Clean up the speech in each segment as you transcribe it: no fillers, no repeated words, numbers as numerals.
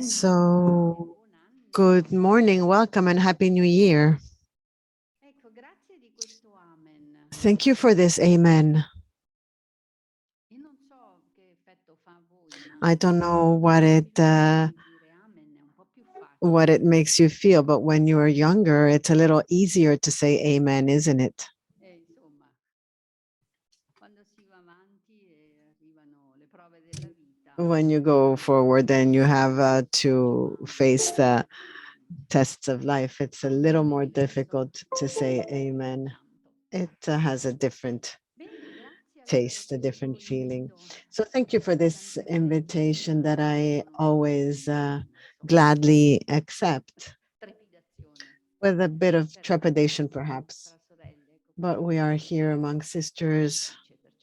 So, good morning, welcome, and Happy New Year. Thank you for this amen. I don't know what it makes you feel, but when you are younger, it's a little easier to say amen, isn't it? When you go forward, then you have to face the tests of life. It's a little more difficult to say amen. It has a different taste, a different feeling. So thank you for this invitation that I always gladly accept, with a bit of trepidation perhaps. But we are here among sisters,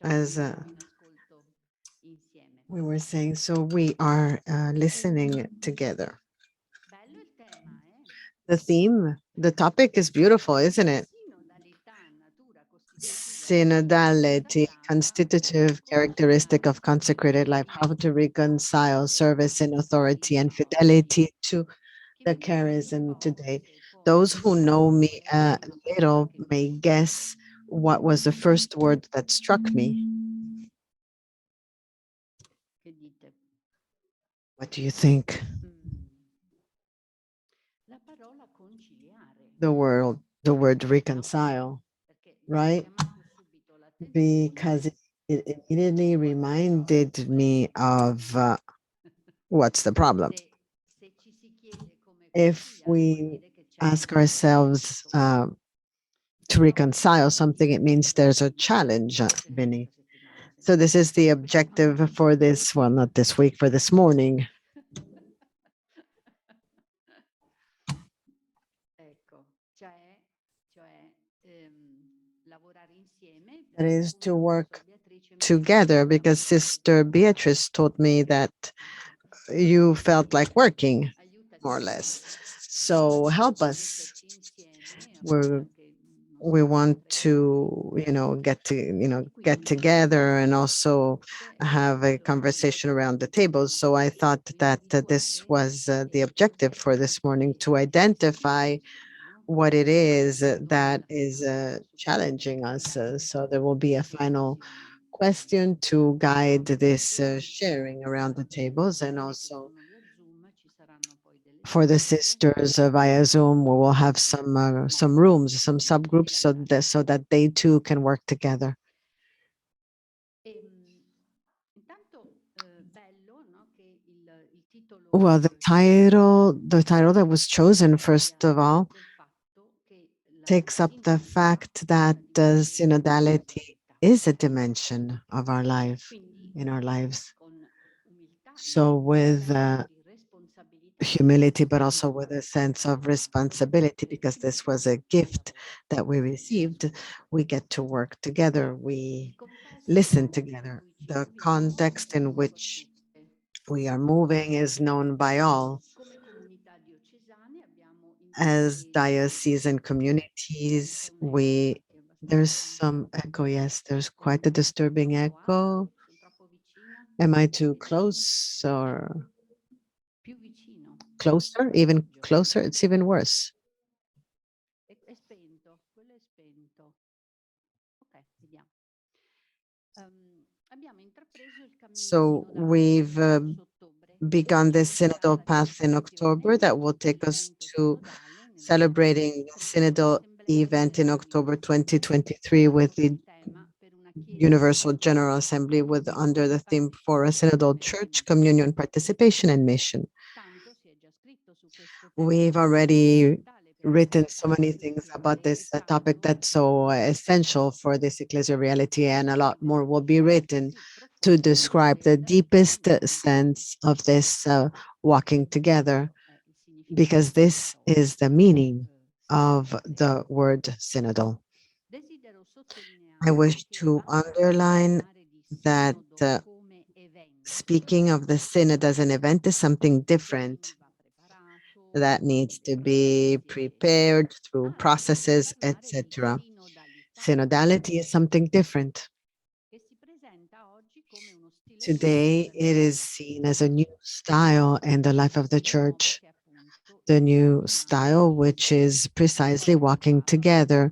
as we were saying, so we are listening together. The theme, the topic is beautiful, isn't it? Synodality, constitutive characteristic of consecrated life, how to reconcile service and authority and fidelity to the charism today. Those who know me a little may guess what was the first word that struck me. What do you think? The word reconcile, right? Because it immediately reminded me of what's the problem. If we ask ourselves to reconcile something, it means there's a challenge, Vinny. So this is the objective for this, well, not this week, for this morning. That is to work together, because Sister Beatrice told me that you felt like working, more or less. So help us. We want to, get together and also have a conversation around the table. So I thought that this was the objective for this morning, to identify what it is that is challenging us. So there will be a final question to guide this sharing around the tables, and also for the sisters via Zoom, we will have some rooms, some subgroups, so that they too can work together. Well, the title that was chosen, first of all, takes up the fact that synodality is a dimension of our life, in our lives. So with humility, but also with a sense of responsibility, because this was a gift that we received. We get to work together. We listen together. The context in which we are moving is known by all. As diocesan communities, there's some echo. Yes, there's quite a disturbing echo. Am I too close or closer? Even closer? It's even worse. So we've begun this synodal path in October that will take us to celebrating the synodal event in October 2023 with the Universal General Assembly, with under the theme for a synodal church, communion, participation, and mission. We've already written so many things about this topic that's so essential for this ecclesial reality, and a lot more will be written to describe the deepest sense of this walking together, because this is the meaning of the word synodal. I wish to underline that speaking of the synod as an event is something different that needs to be prepared through processes, etc. Synodality is something different. Today, it is seen as a new style in the life of the church, the new style, which is precisely walking together,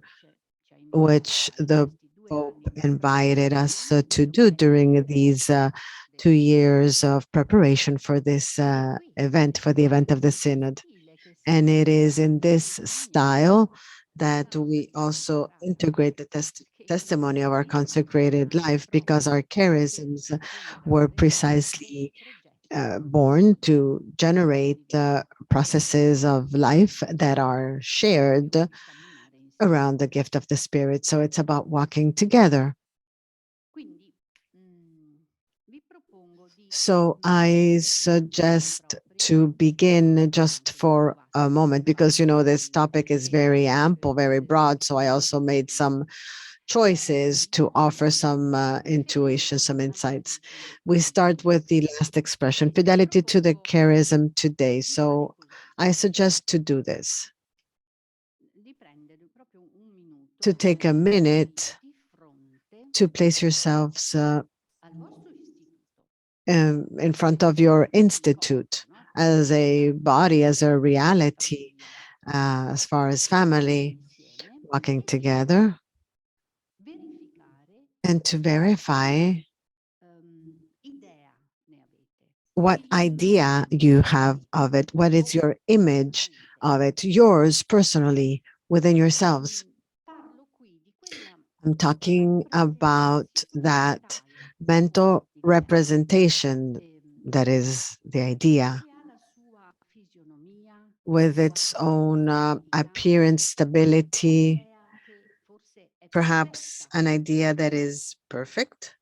which the Pope invited us to do during these 2 years of preparation for this event, for the event of the Synod. And it is in this style that we also integrate the testimony of our consecrated life, because our charisms were precisely born to generate processes of life that are shared around the gift of the Spirit. So it's about walking together. So I suggest to begin just for a moment, because this topic is very ample, very broad. So I also made some choices to offer some intuition, some insights. We start with the last expression, fidelity to the charism today. So I suggest to do this, to take a minute to place yourselves in front of your institute as a body, as a reality, as far as family, walking together, and to verify what idea you have of it, what is your image of it, yours personally, within yourselves. I'm talking about that mental representation, that is the idea, with its own appearance, stability, perhaps an idea that is perfect.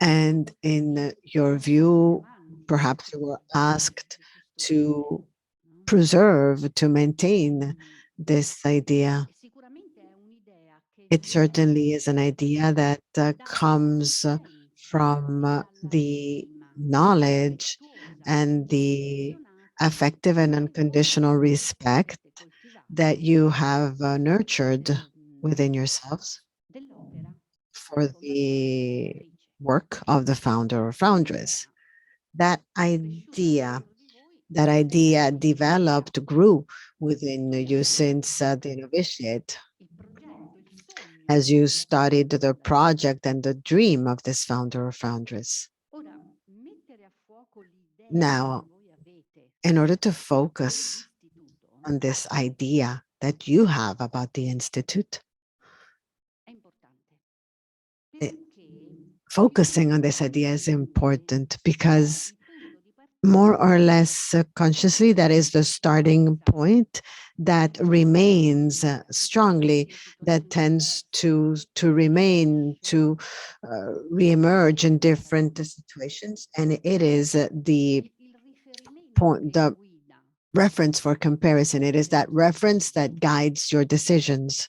And in your view, perhaps you were asked to preserve, to maintain this idea. It certainly is an idea that comes from the knowledge and the affective and unconditional respect that you have nurtured within yourselves for the work of the founder or foundress. That idea developed, grew within you since the novitiate, as you studied the project and the dream of this founder or foundress. Now, in order to focus on this idea that you have about the Institute, it- focusing on this idea is important, because more or less consciously, that is the starting point that remains strongly, that tends to remain, to reemerge in different situations. And it is the point, the reference for comparison. It is that reference that guides your decisions.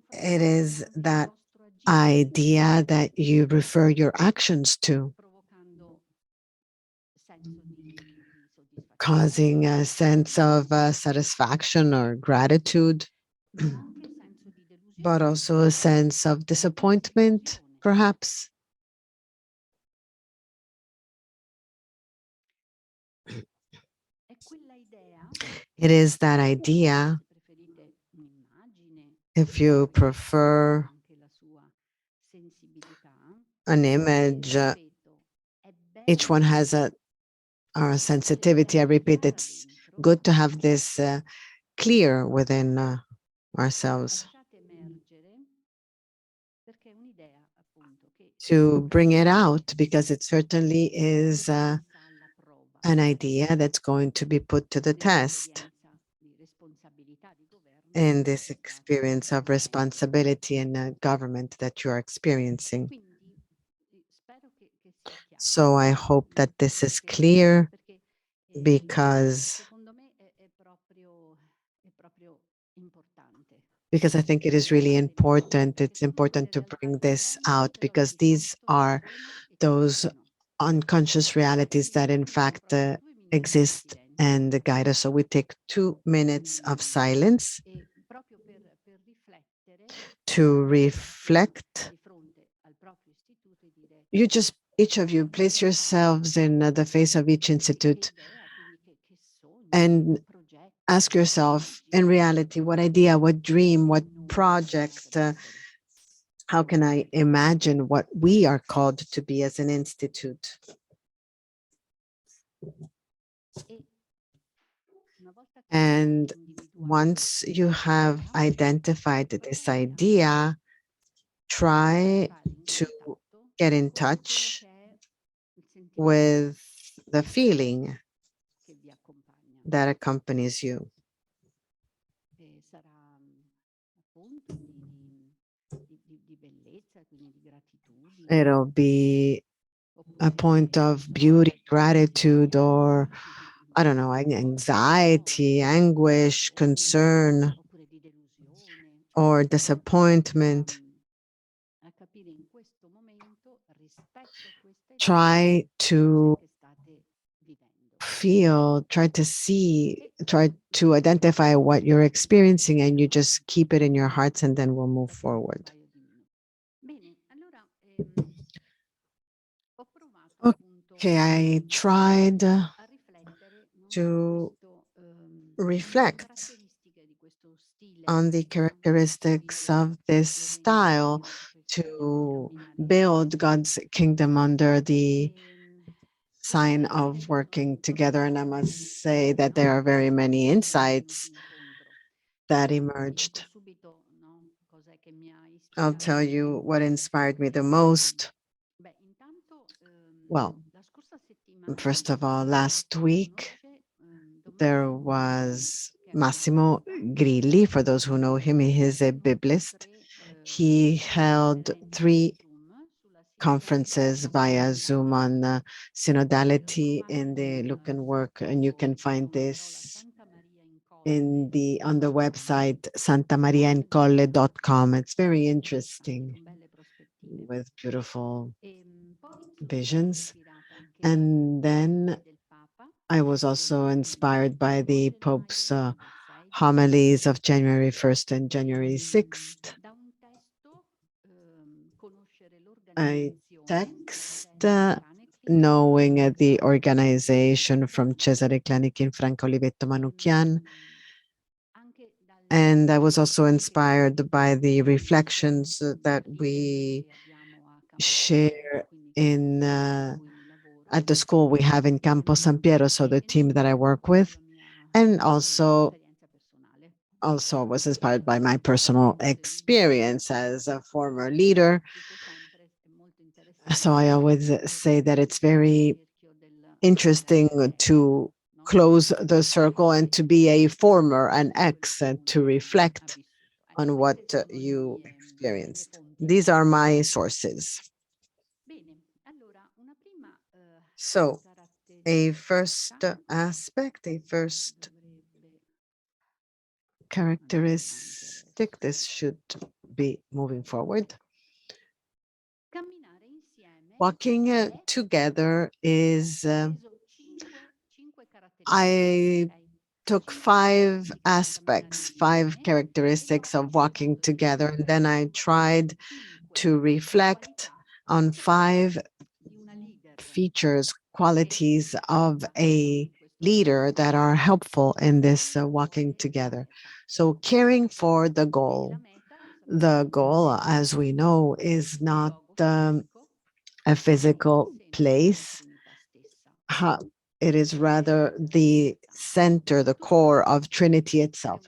It is that idea that you refer your actions to, causing a sense of satisfaction or gratitude, but also a sense of disappointment, perhaps. It is that idea, if you prefer an image, each one has a sensitivity. I repeat, it's good to have this clear within ourselves, to bring it out, because it certainly is an idea that's going to be put to the test in this experience of responsibility and government that you are experiencing. So I hope that this is clear, because I think it is really important. It's important to bring this out, because these are those unconscious realities that in fact exist and guide us. So we take 2 minutes of silence to reflect. You just, each of you, place yourselves in the face of each institute and ask yourself, in reality, what idea, what dream, what project, how can I imagine what we are called to be as an institute? And once you have identified this idea, try to get in touch with the feeling that accompanies you. It'll be a point of beauty, gratitude, or I don't know, anxiety, anguish, concern, or disappointment. Try to feel, try to see, try to identify what you're experiencing, and you just keep it in your hearts, and then we'll move forward. Okay, I tried to reflect on the characteristics of this style to build God's kingdom under the sign of working together. And I must say that there are very many insights that emerged. I'll tell you what inspired me the most. Well, first of all, last week, there was Massimo Grilli. For those who know him, he is a biblist. He held 3 conferences via Zoom on synodality in the Look and Work, and you can find this on the website santamariaincolle.com. It's very interesting with beautiful visions. And then I was also inspired by the Pope's homilies of January 1st and January 6th. I text knowing the organization from Cesare Clanichi and Franco Olivetto Manuchian. And I was also inspired by the reflections that we share in at the school we have in Campo San Piero, so the team that I work with. And also was inspired by my personal experience as a former leader. So I always say that it's very interesting to close the circle and to be a former, an ex, and to reflect on what you experienced. These are my sources. So a first aspect, a first characteristic, this should be moving forward. Walking together is, I took 5 aspects, 5 characteristics of walking together, and then I tried to reflect on 5 features, qualities of a leader that are helpful in this walking together. So caring for the goal. The goal, as we know, is not a physical place. It is rather the center, the core of Trinity itself.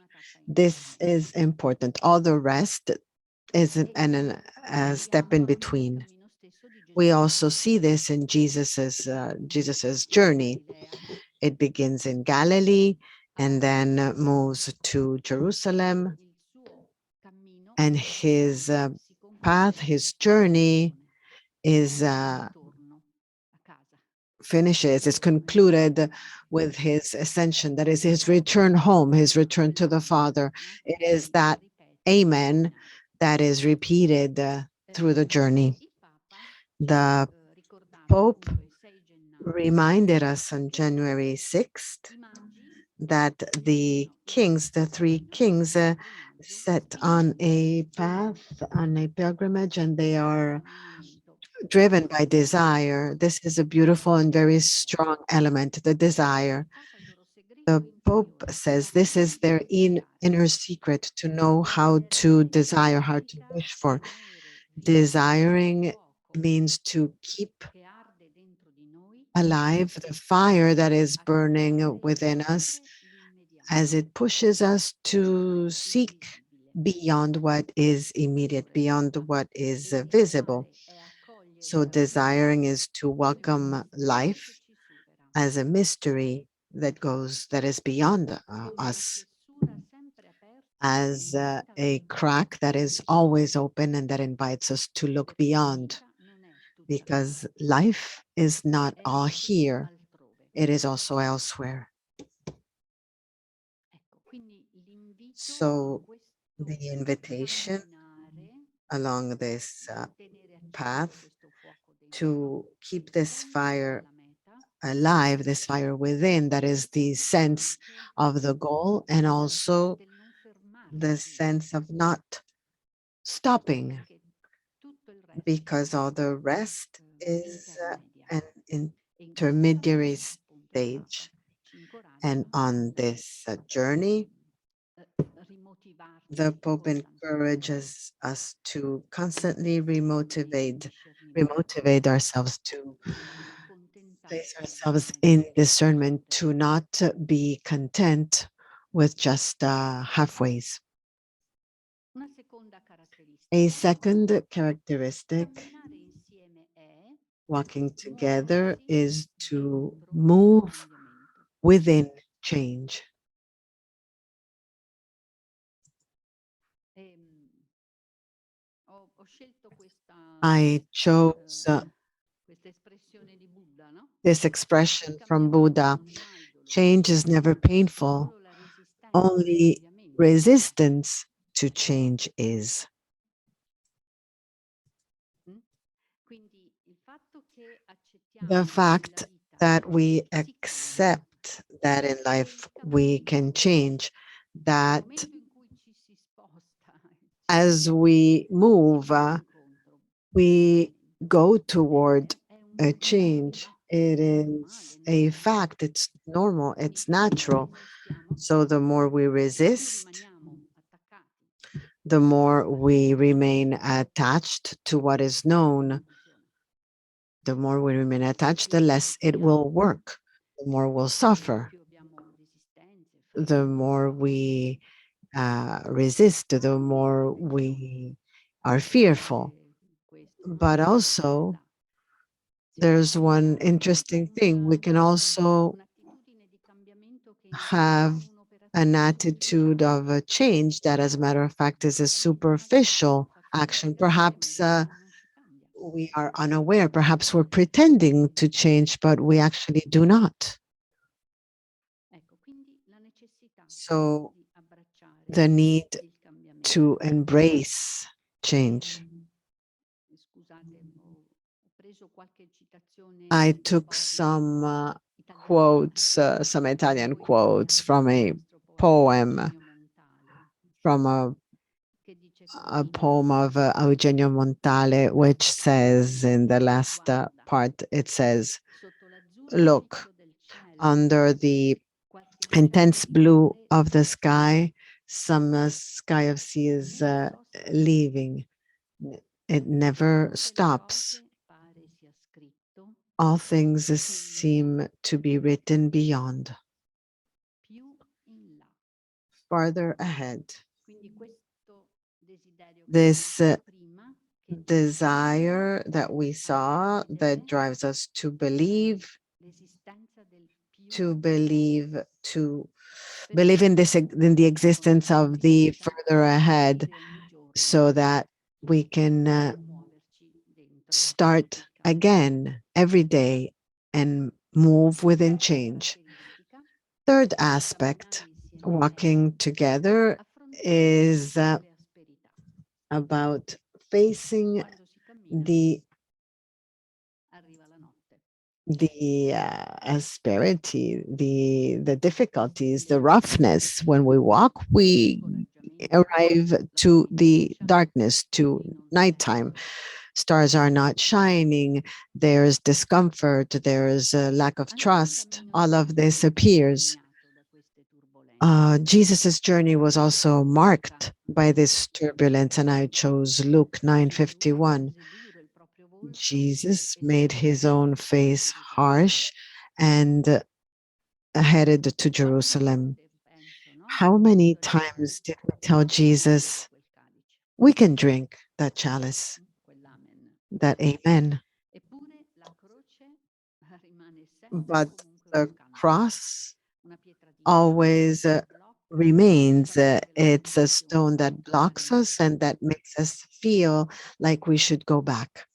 This is important. All the rest is a step in between. We also see this in Jesus's journey. It begins in Galilee and then moves to Jerusalem, and his path, his journey is is concluded with his ascension, that is his return home, his return to the Father. It is that amen that is repeated through the journey. The Pope reminded us on January 6th that the kings, the three kings, set on a path, on a pilgrimage, and they are driven by desire. This is a beautiful and very strong element, the desire. The Pope says this is their inner secret to know how to desire, how to wish for. Desiring means to keep alive the fire that is burning within us as it pushes us to seek beyond what is immediate, beyond what is visible. So, desiring is to welcome life as a mystery that is beyond us, as a crack that is always open and that invites us to look beyond, because life is not all here, it is also elsewhere. So, the invitation along this path to keep this fire alive, this fire within, that is the sense of the goal and also the sense of not stopping, because all the rest is an intermediary stage. And on this journey, the Pope encourages us to constantly remotivate ourselves, to place ourselves in discernment, to not be content with just halfways. A second characteristic, walking together, is to move within change. I chose this expression from Buddha: change is never painful, only resistance to change is. The fact that we accept that in life we can change, that as we move, we go toward a change. It is a fact, it's normal, it's natural. So the more we resist, the more we remain attached to what is known. The more we remain attached, the less it will work, the more we'll suffer. The more we resist, the more we are fearful. But also, there's one interesting thing. We can also have an attitude of a change that, as a matter of fact, is a superficial action. Perhaps we are unaware, perhaps we're pretending to change, but we actually do not. So, the need to embrace change. I took some quotes, some Italian quotes from a poem, from a poem of Eugenio Montale, which says in the last part, it says, look, under the intense blue of the sky, some sky of sea is leaving. It never stops. All things seem to be written beyond, farther ahead. This desire that we saw that drives us to believe, to believe, to believe in this, in the existence of the further ahead, so that we can start again every day and move within change. Third aspect, walking together, is about facing the the asperity, the difficulties, the roughness. When we walk, we arrive to the darkness, to nighttime. Stars are not shining. There's discomfort. There's a lack of trust. All of this appears. Jesus's journey was also marked by this turbulence, and I chose Luke 9:51. Jesus made his own face harsh and headed to Jerusalem. How many times did we tell Jesus, we can drink that chalice, that amen? But the cross always remains. It's a stone that blocks us and that makes us feel like we should go back.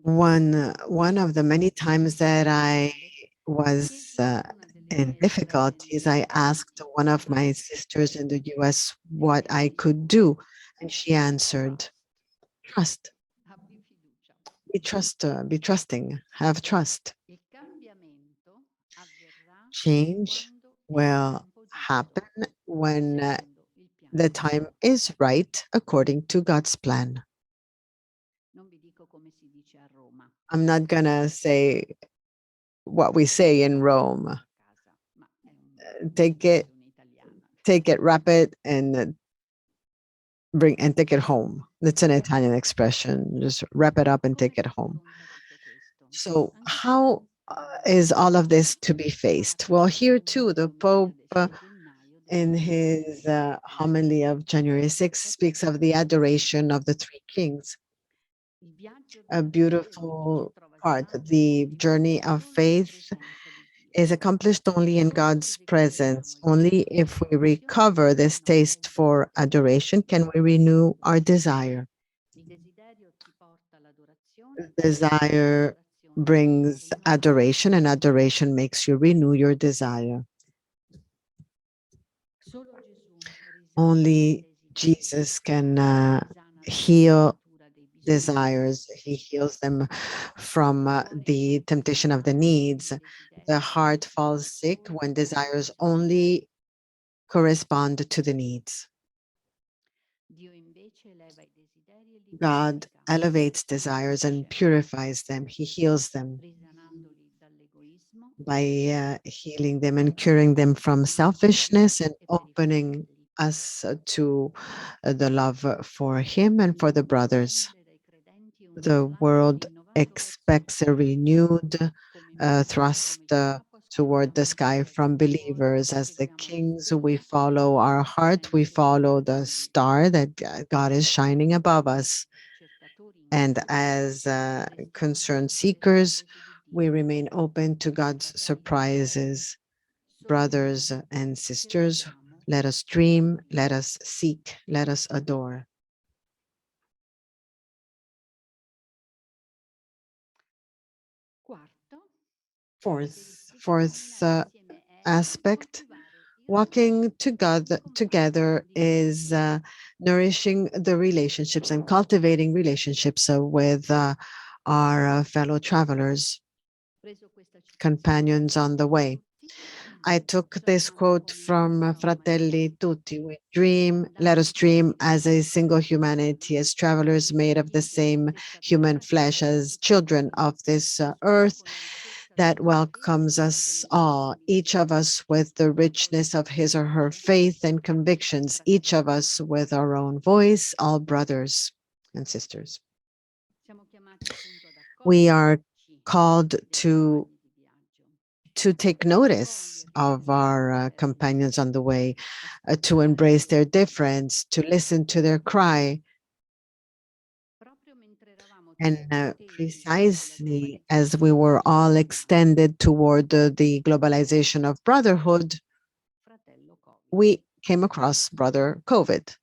One of the many times that I was in difficulties, I asked one of my sisters in the US what I could do, and she answered, "Trust. Be trusting. Have trust. Change will happen when the time is right according to God's plan." I'm not gonna say what we say in Rome. Take it, wrap it, and take it home. That's an Italian expression. Just wrap it up and take it home. So, how is all of this to be faced? Well, here too, the Pope, in his homily of January 6th, speaks of the adoration of the three kings. A beautiful part. The journey of faith is accomplished only in God's presence. Only if we recover this taste for adoration can we renew our desire. Desire brings adoration, and adoration makes you renew your desire. Only Jesus can heal desires. He heals them from the temptation of the needs. The heart falls sick when desires only correspond to the needs. God elevates desires and purifies them. He heals them by healing them and curing them from selfishness and opening us to the love for Him and for the brothers. The world expects a renewed thrust toward the sky from believers. As the kings, we follow our heart, we follow the star that God is shining above us. And as concerned seekers, we remain open to God's surprises. Brothers and sisters, let us dream, let us seek, let us adore. Fourth aspect, walking together is nourishing the relationships and cultivating relationships with our fellow travelers, companions on the way. I took this quote from Fratelli Tutti. We dream, let us dream as a single humanity, as travelers made of the same human flesh, as children of this earth that welcomes us all, each of us with the richness of his or her faith and convictions, each of us with our own voice, all brothers and sisters. We are called to take notice of our companions on the way, to embrace their difference, to listen to their cry. And precisely as we were all extended toward the globalization of brotherhood, we came across Brother COVID.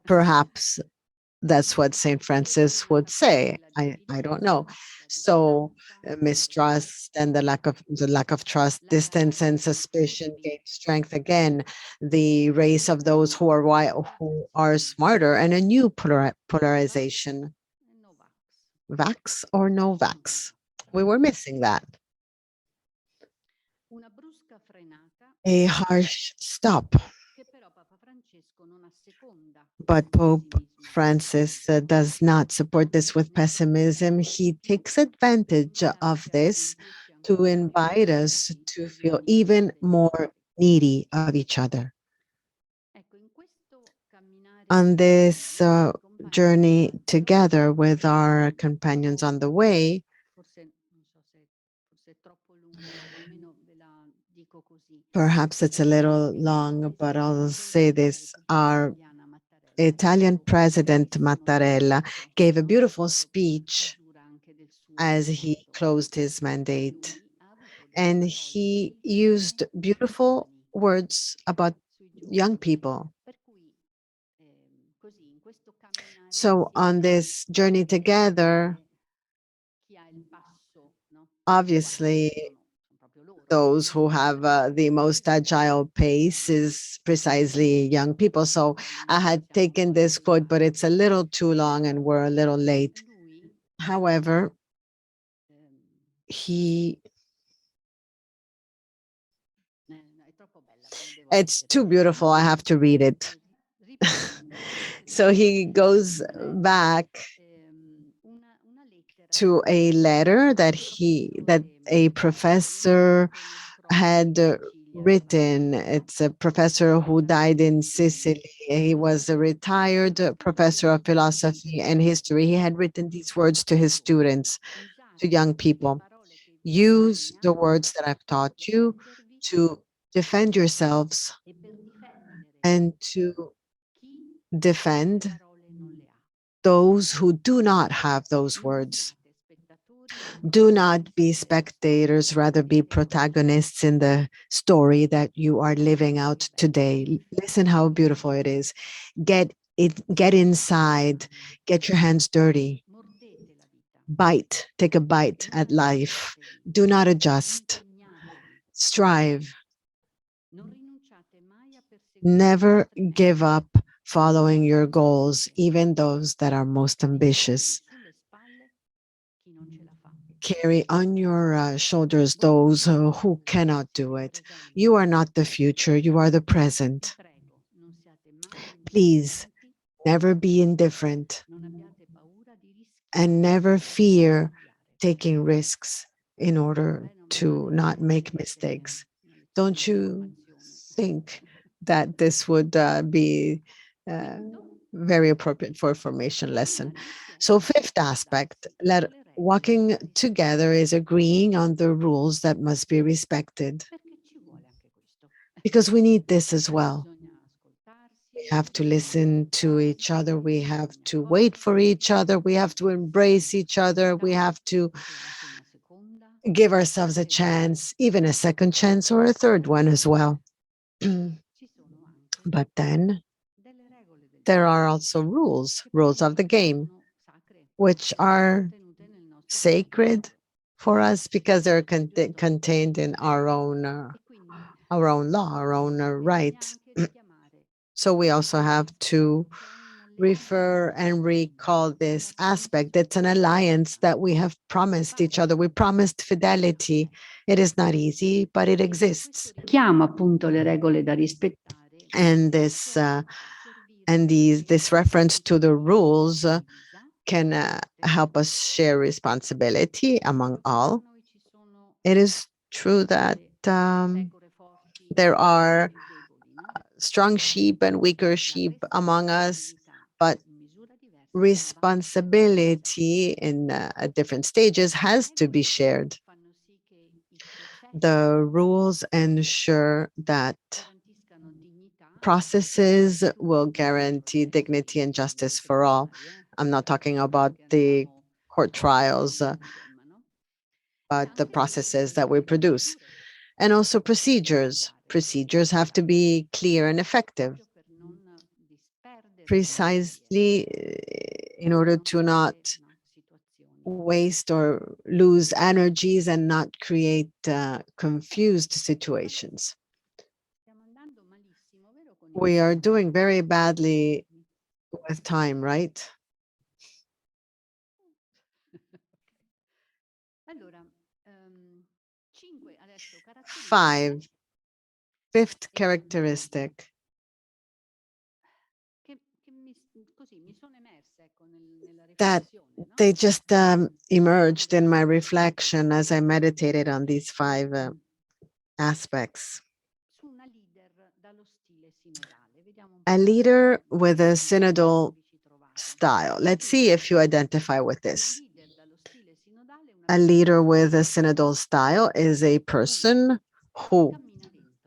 Perhaps That's what St. Francis would say. I don't know. So mistrust and the lack of trust, distance and suspicion gain strength again. The race of those who are smarter, and a new polarization. Vax or no vax? We were missing that. A harsh stop. But Pope Francis does not support this with pessimism. He takes advantage of this to invite us to feel even more needy of each other. On this journey together with our companions on the way, perhaps it's a little long, but I'll say this. Our Italian President Mattarella gave a beautiful speech as he closed his mandate. And he used beautiful words about young people. So, on this journey together, obviously, those who have the most agile pace is precisely young people. So, I had taken this quote, but it's a little too long and we're a little late. However, he it's too beautiful. I have to read it. So he goes back to a letter that a professor had written. It's a professor who died in Sicily. He was a retired professor of philosophy and history. He had written these words to his students, to young people. Use the words that I've taught you to defend yourselves and to defend those who do not have those words. Do not be spectators, rather be protagonists in the story that you are living out today. Listen how beautiful it is. Get inside, get your hands dirty. Bite, take a bite at life. Do not adjust. Strive. Never give up following your goals, even those that are most ambitious. Carry on your shoulders those who cannot do it. You are not the future, you are the present. Please never be indifferent and never fear taking risks in order to not make mistakes. Don't you think that this would be uh, very appropriate for a formation lesson? So, fifth aspect, walking together is agreeing on the rules that must be respected, because we need this as well. We have to listen to each other. We have to wait for each other. We have to embrace each other. We have to give ourselves a chance, even a second chance or a third one as well. But then there are also rules of the game, which are sacred for us because they're contained in our own law, our own rights. So we also have to refer and recall this aspect. It's an alliance that we have promised each other. We promised fidelity. It is not easy, but it exists. Chiama appunto le regole da rispettare. And this reference to the rules can help us share responsibility among all. It is true that there are strong sheep and weaker sheep among us, but responsibility in different stages has to be shared. The rules ensure that processes will guarantee dignity and justice for all. I'm not talking about the court trials, but the processes that we produce. And also procedures. Procedures have to be clear and effective. Precisely in order to not waste or lose energies and not create confused situations. We are doing very badly with time, right? Five, fifth characteristic that they just emerged in my reflection as I meditated on these five aspects. A leader with a synodal style. Let's see if you identify with this. A leader with a synodal style is a person who,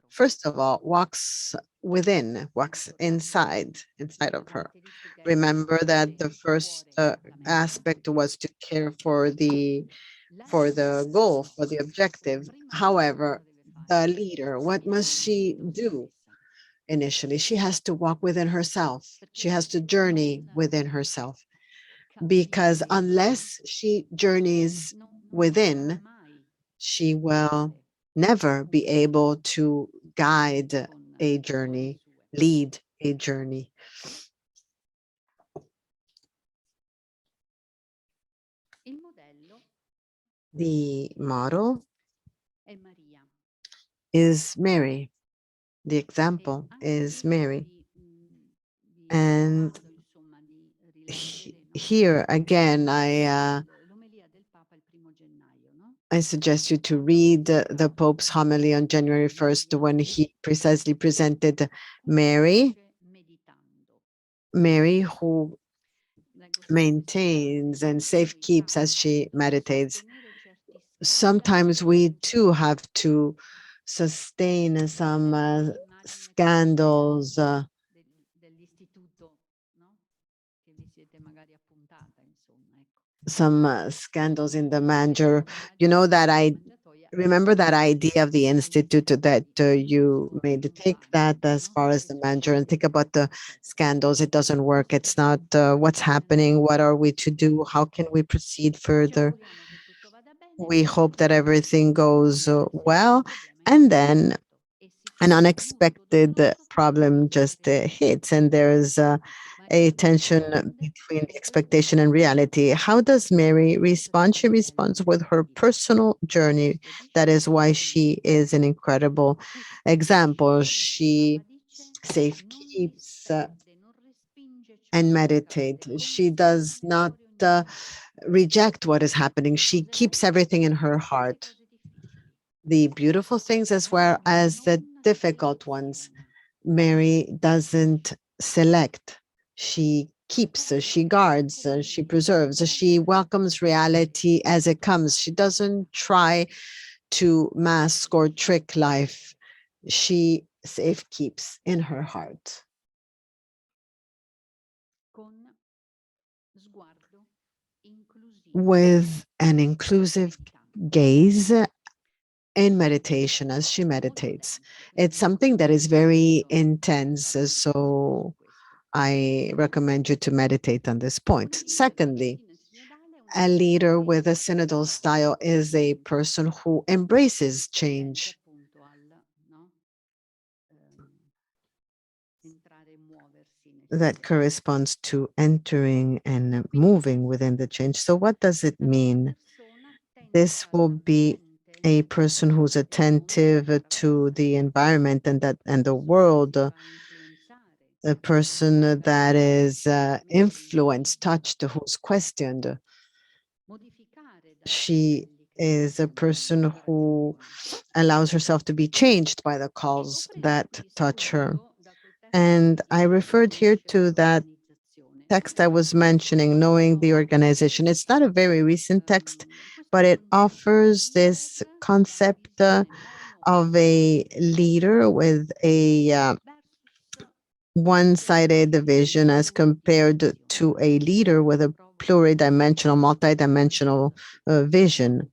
first of all, walks within, walks inside of her. Remember that the first aspect was to care for the goal, for the objective. However, the leader, what must she do initially? She has to walk within herself. She has to journey within herself, because unless she journeys within, she will never be able to guide a journey, lead a journey. The model is Mary. The example is Mary. And here again, I suggest you to read the Pope's homily on January 1st when he precisely presented Mary, who maintains and safe keeps as she meditates. Sometimes we too have to sustain some scandals, scandals in the manger. You know that I remember that idea of the institute that you made. Take that as far as the manger and think about the scandals. It doesn't work. It's not what's happening. What are we to do? How can we proceed further? We hope that everything goes well, and then an unexpected problem just hits, and there's a tension between the expectation and reality. How does Mary respond? She responds with her personal journey. That is why she is an incredible example. She safe keeps and meditates. She does not reject what is happening. She keeps everything in her heart, the beautiful things as well as the difficult ones. Mary doesn't select. She keeps, she guards, she preserves, she welcomes reality as it comes. She doesn't try to mask or trick life. She safe keeps in her heart. With an inclusive gaze in meditation as she meditates. It's something that is very intense, so I recommend you to meditate on this point. Secondly, a leader with a synodal style is a person who embraces change. That corresponds to entering and moving within the change. So what does it mean? This will be a person who's attentive to the environment and the world, a person that is influenced, touched, who's questioned. She is a person who allows herself to be changed by the calls that touch her. And I referred here to that text I was mentioning, Knowing the Organization. It's not a very recent text, but it offers this concept of a leader with a one-sided vision as compared to a leader with a pluridimensional, multidimensional vision.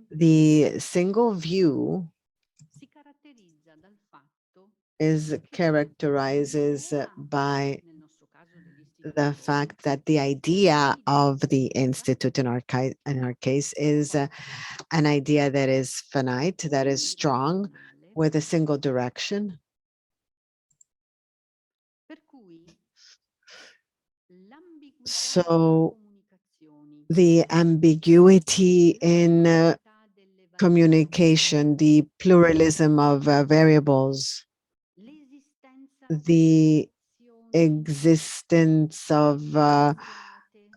The single view is characterizes by the fact that the idea of the institute in our case is an idea that is finite, that is strong, with a single direction. So the ambiguity in communication, the pluralism of variables, the existence of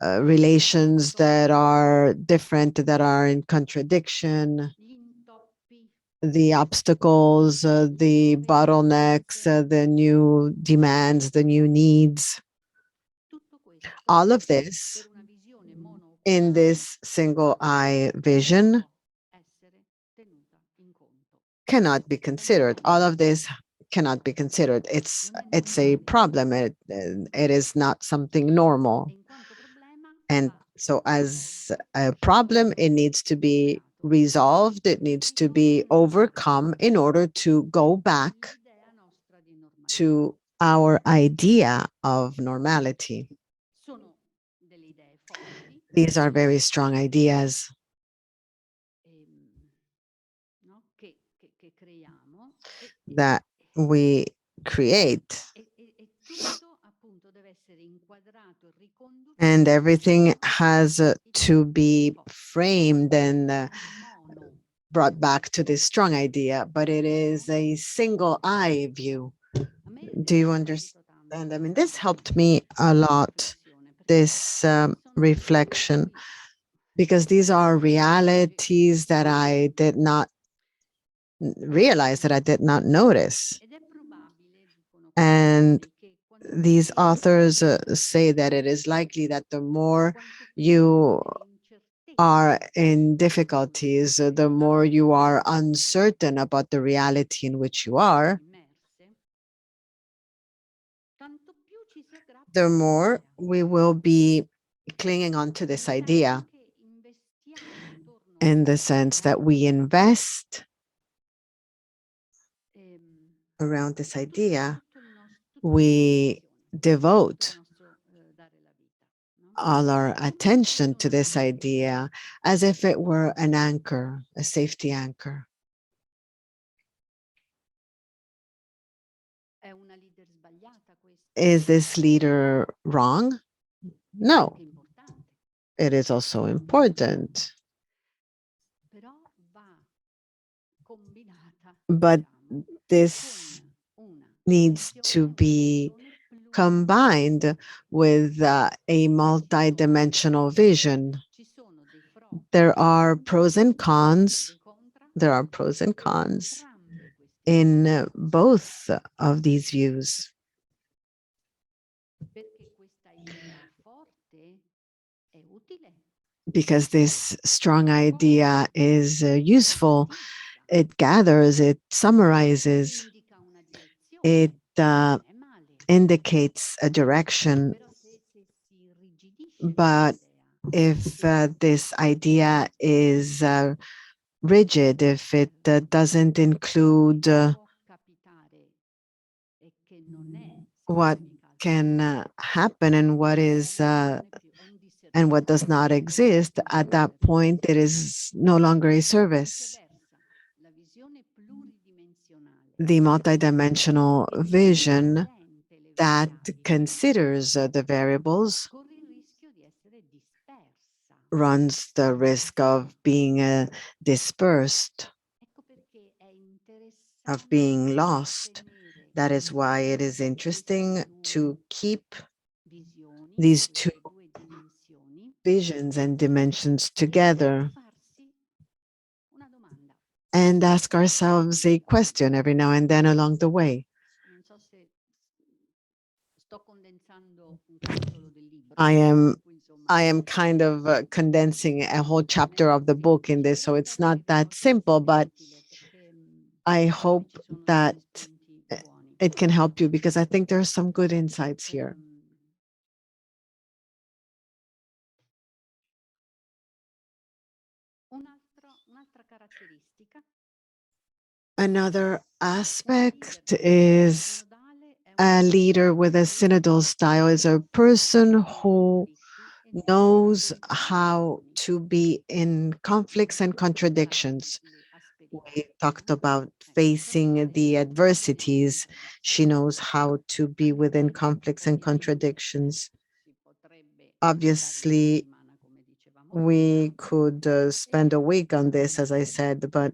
relations that are different, that are in contradiction, the obstacles, the bottlenecks, the new demands, the new needs, all of this in this single eye vision cannot be considered. All of this cannot be considered. It's a problem. It is not something normal. And so as a problem, it needs to be resolved. It needs to be overcome in order to go back to our idea of normality. These are very strong ideas that we create. And everything has to be framed and brought back to this strong idea, but it is a single eye view. Do you understand? I mean, this helped me a lot, this reflection, because these are realities that I did not realize, that I did not notice. And these authors say that it is likely that the more you are in difficulties, the more you are uncertain about the reality in which you are, the more we will be clinging on to this idea, in the sense that we invest around this idea, we devote all our attention to this idea as if it were an anchor, a safety anchor. Is this leader wrong? No, it is also important. But this needs to be combined with a multidimensional vision. There are pros and cons. There are pros and cons in both of these views. Because this strong idea is useful. It gathers, it summarizes, it indicates a direction. But if this idea is rigid, if it doesn't include what can happen and what is and what does not exist, at that point it is no longer a service. The multidimensional vision that considers the variables runs the risk of being dispersed, of being lost. That is why it is interesting to keep these two visions and dimensions together and ask ourselves a question every now and then along the way. I am kind of condensing a whole chapter of the book in this, so it's not that simple, but I hope that it can help you, because I think there are some good insights here. Another aspect is a leader with a synodal style is a person who knows how to be in conflicts and contradictions. We talked about facing the adversities. She knows how to be within conflicts and contradictions. Obviously, we could spend a week on this, as I said, but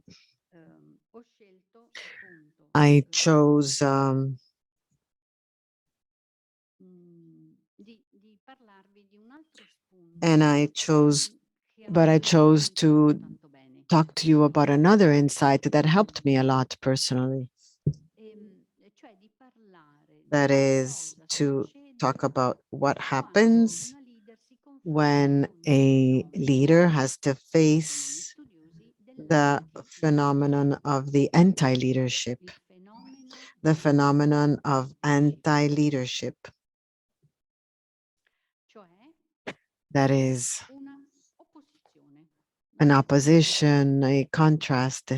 I chose and I chose, but I chose to talk to you about another insight that helped me a lot personally. That is to talk about what happens when a leader has to face the phenomenon of the anti-leadership, the phenomenon of anti-leadership. That is an opposition, a contrast,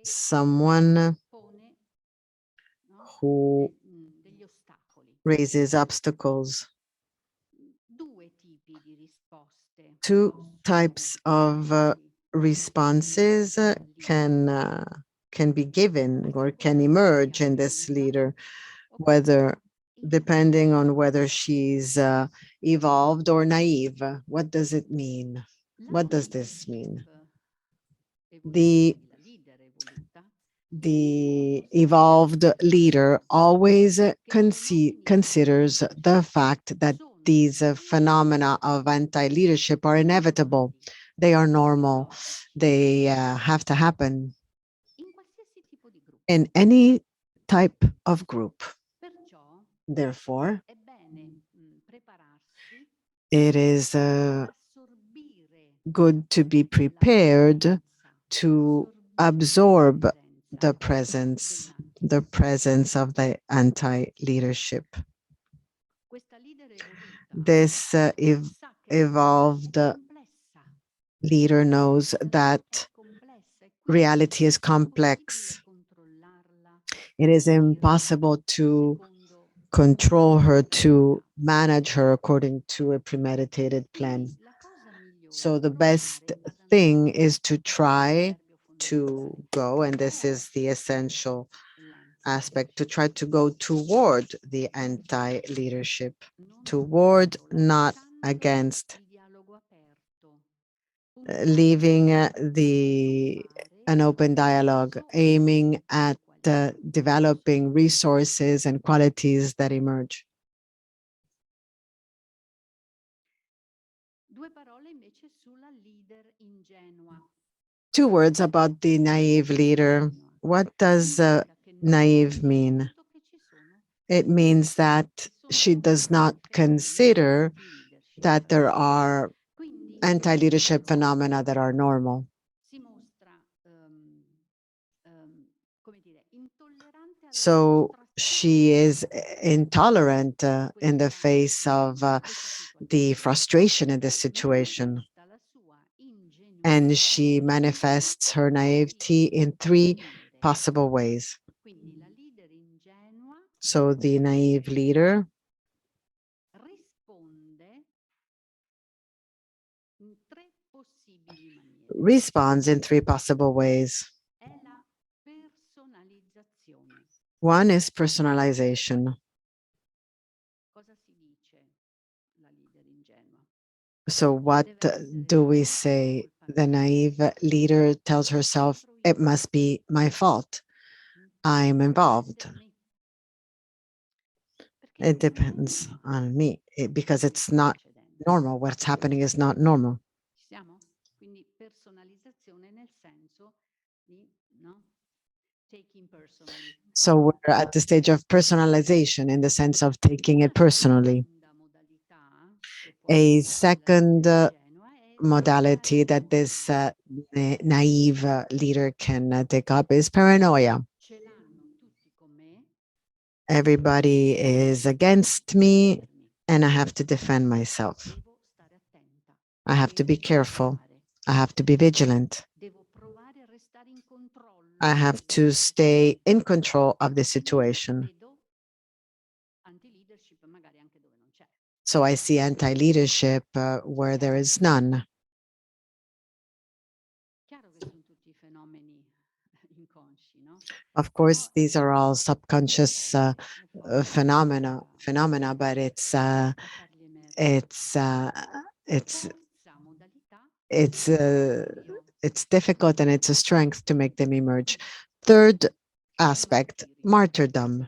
someone who raises obstacles. Two types of responses can be given or can emerge in this leader, whether depending on whether she's evolved or naive. What does it mean? What does this mean? The evolved leader always considers the fact that these phenomena of anti-leadership are inevitable. They are normal. They have to happen in any type of group. Therefore, it is good to be prepared to absorb the presence of the anti-leadership. This evolved leader knows that reality is complex. It is impossible to control her, to manage her according to a premeditated plan. So the best thing is to try to go, and this is the essential aspect, to try to go toward the anti-leadership, toward, not against, leaving an open dialogue, aiming at developing resources and qualities that emerge. Two words about the naive leader. What does naive mean? It means that she does not consider that there are anti-leadership phenomena that are normal. So she is intolerant in the face of the frustration in this situation. And she manifests her naivety in three possible ways. So the naive leader responds in three possible ways. One is personalization. So what do we say? The naive leader tells herself, it must be my fault. I'm involved. It depends on me because it's not normal. What's happening is not normal. So we're at the stage of personalization in the sense of taking it personally. A second modality that this naive leader can take up is paranoia. Everybody is against me and I have to defend myself. I have to be careful. I have to be vigilant. I have to stay in control of the situation. So I see anti-leadership where there is none. Of course, these are all subconscious phenomena, but it's uh, it's it's uh, it's difficult and it's a strength to make them emerge. Third aspect, martyrdom.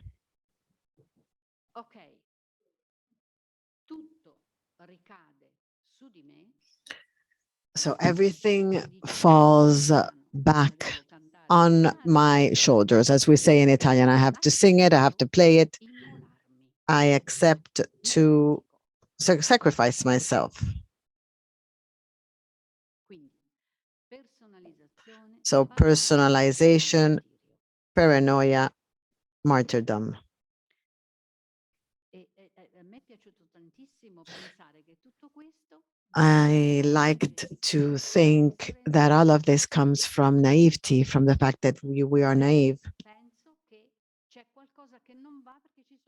So everything falls back on my shoulders. As we say in Italian, I have to sing it, I have to play it. I accept to sacrifice myself. So personalization, paranoia, martyrdom. I liked to think that all of this comes from naivety, from the fact that we are naive.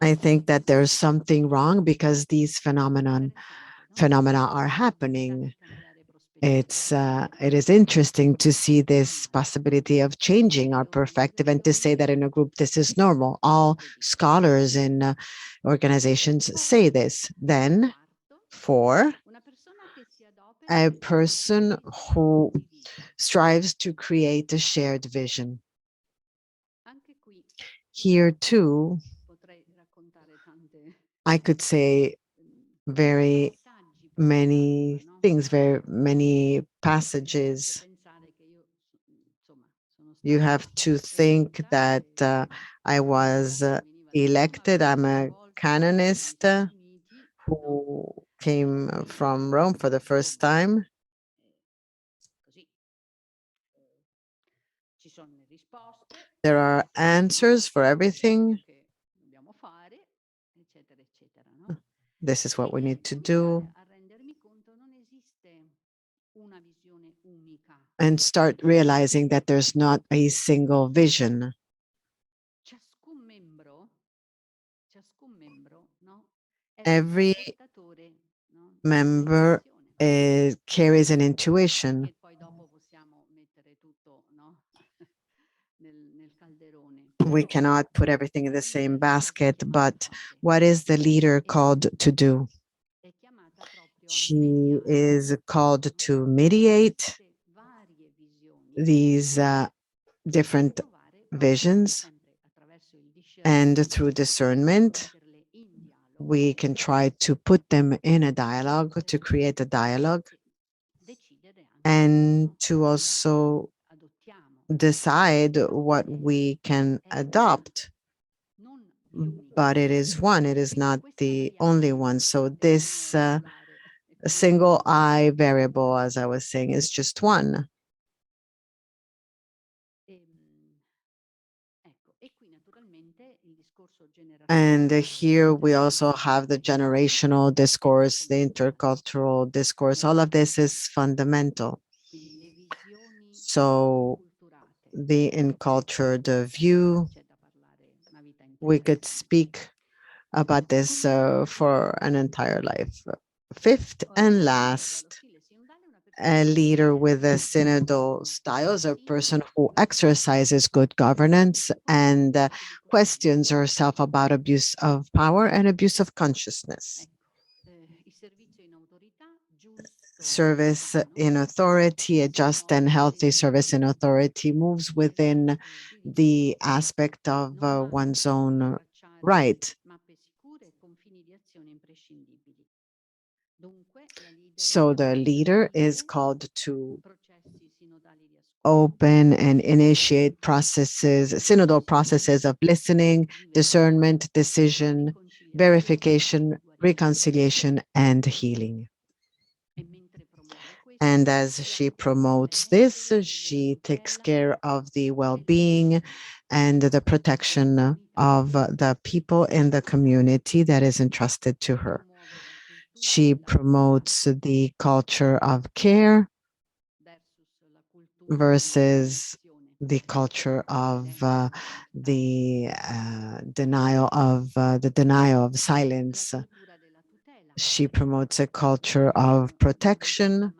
I think that there's something wrong because these phenomena are happening. It is interesting to see this possibility of changing our perspective and to say that in a group this is normal. All scholars in organizations say this. Then, four, a person who strives to create a shared vision. Here too, I could say very many things, very many passages. You have to think that I was elected. I'm a canonist who came from Rome for the first time. There are answers for everything. This is what we need to do. And start realizing that there's not a single vision. Every member carries an intuition. We cannot put everything in the same basket, but what is the leader called to do? She is called to mediate these different visions, and through discernment, we can try to put them in a dialogue, to create a dialogue, and to also decide what we can adopt. But it is one, it is not the only one. So this single I variable, as I was saying, is just one. And here we also have the generational discourse, the intercultural discourse. All of this is fundamental. So the encultured view, we could speak about this for an entire life. Fifth and last, a leader with a synodal style is a person who exercises good governance and questions herself about abuse of power and abuse of consciousness. Service in authority, a just and healthy service in authority moves within the aspect of one's own right. So the leader is called to open and initiate processes, synodal processes of listening, discernment, decision, verification, reconciliation, and healing. And as she promotes this, she takes care of the well-being and the protection of the people in the community that is entrusted to her. She promotes the culture of care versus the culture of the denial of silence. She promotes a culture of protection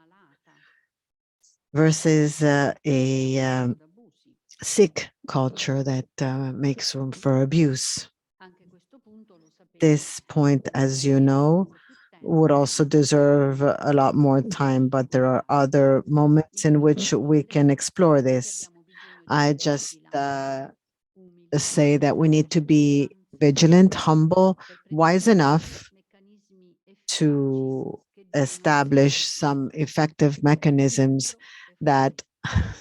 versus a sick culture that makes room for abuse. This point, as you know, would also deserve a lot more time, but there are other moments in which we can explore this. I just say that we need to be vigilant, humble, wise enough to establish some effective mechanisms that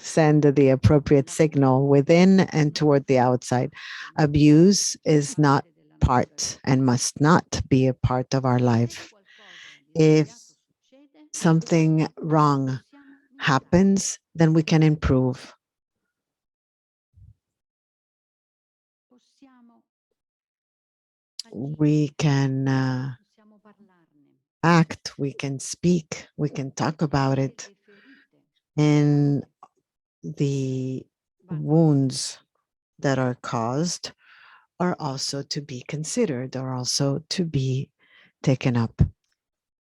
send the appropriate signal within and toward the outside. Abuse is not part and must not be a part of our life. If something wrong happens, then we can improve. We can act, we can speak, we can talk about it. And the wounds that are caused are also to be considered, are also to be taken up.